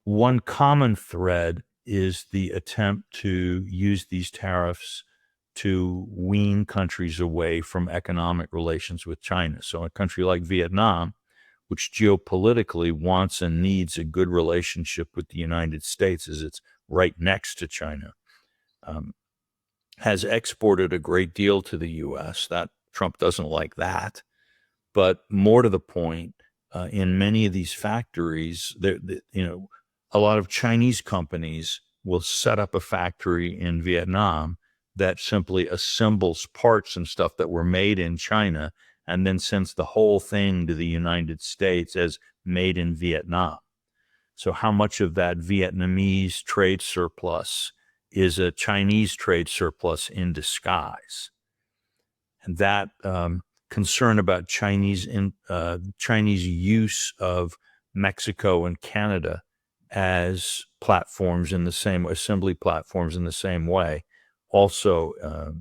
one common thread is the attempt to use these tariffs to wean countries away from economic relations with China. So a country like Vietnam, which geopolitically wants and needs a good relationship with the United States as it's right next to China, has exported a great deal to the U.S. That Trump doesn't like that. But more to the point, in many of these factories, a lot of Chinese companies will set up a factory in Vietnam that simply assembles parts and stuff that were made in China and then sends the whole thing to the United States as made in Vietnam. So how much of that Vietnamese trade surplus is a Chinese trade surplus in disguise? And that concern about Chinese use of Mexico and Canada as platforms in the same assembly platforms in the same way also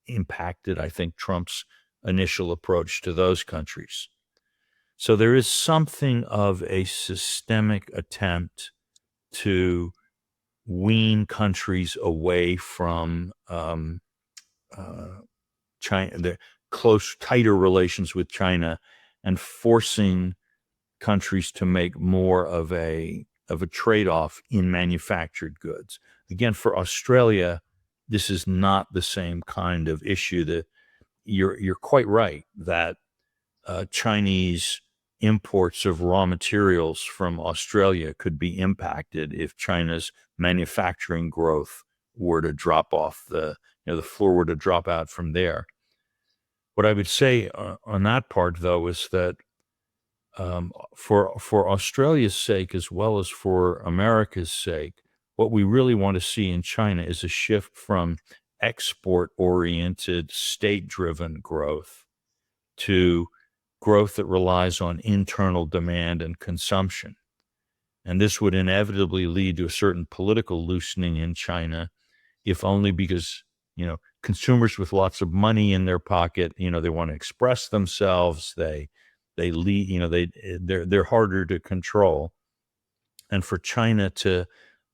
impacted, I think, Trump's initial approach to those countries. So there is something of a systemic attempt to wean countries away from China, the close, tighter relations with China, and forcing countries to make more of a trade-off in manufactured goods. Again, for Australia, this is not the same kind of issue. That you're quite right that Chinese imports of raw materials from Australia could be impacted if China's manufacturing growth were to drop off the floor were to drop out from there. What I would say on that part, though, is that for Australia's sake as well as for America's sake, what we really want to see in China is a shift from export-oriented, state-driven growth to growth that relies on internal demand and consumption. And this would inevitably lead to a certain political loosening in China, if only because, consumers with lots of money in their pocket, they want to express themselves. They're harder to control. And for China to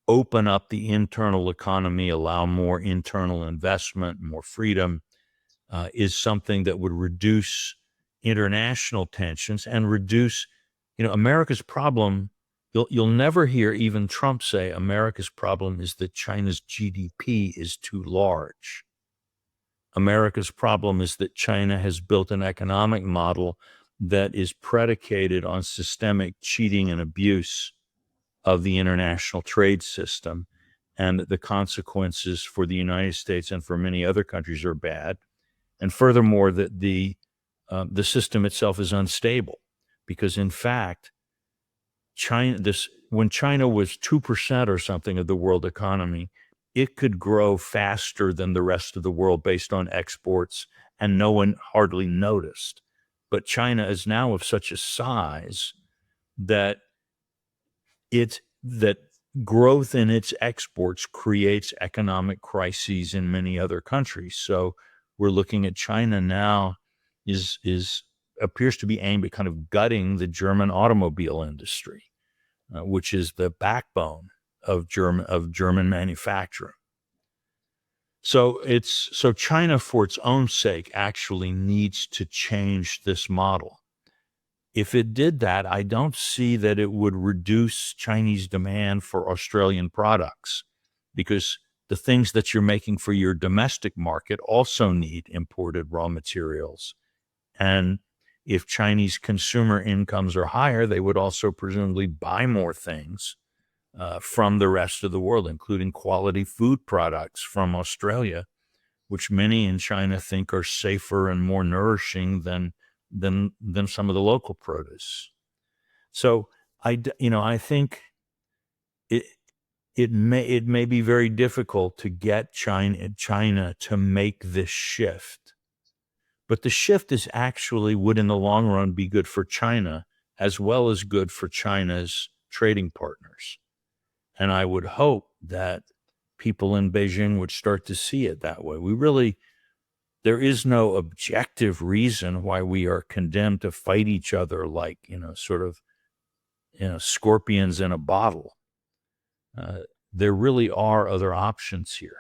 open up the internal economy, allow more internal investment, more freedom, is something that would reduce international tensions and reduce, America's problem. You'll never hear even Trump say America's problem is that China's GDP is too large. America's problem is that China has built an economic model that is predicated on systemic cheating and abuse of the international trade system, and the consequences for the United States and for many other countries are bad. And furthermore, that the system itself is unstable, because in fact, when China was 2% or something of the world economy, it could grow faster than the rest of the world based on exports, and no one hardly noticed. But China is now of such a size that growth in its exports creates economic crises in many other countries. So we're looking at China now appears to be aimed at kind of gutting the German automobile industry, which is the backbone of German manufacturing. So China, for its own sake, actually needs to change this model. If it did that, I don't see that it would reduce Chinese demand for Australian products, because the things that you're making for your domestic market also need imported raw materials. And if Chinese consumer incomes are higher, they would also presumably buy more things from the rest of the world, including quality food products from Australia, which many in China think are safer and more nourishing than some of the local produce. So I think it may be very difficult to get China to make this shift, but the shift would in the long run be good for China as well as good for China's trading partners. And I would hope that people in Beijing would start to see it that way. There is no objective reason why we are condemned to fight each other like, scorpions in a bottle. there really are other options here.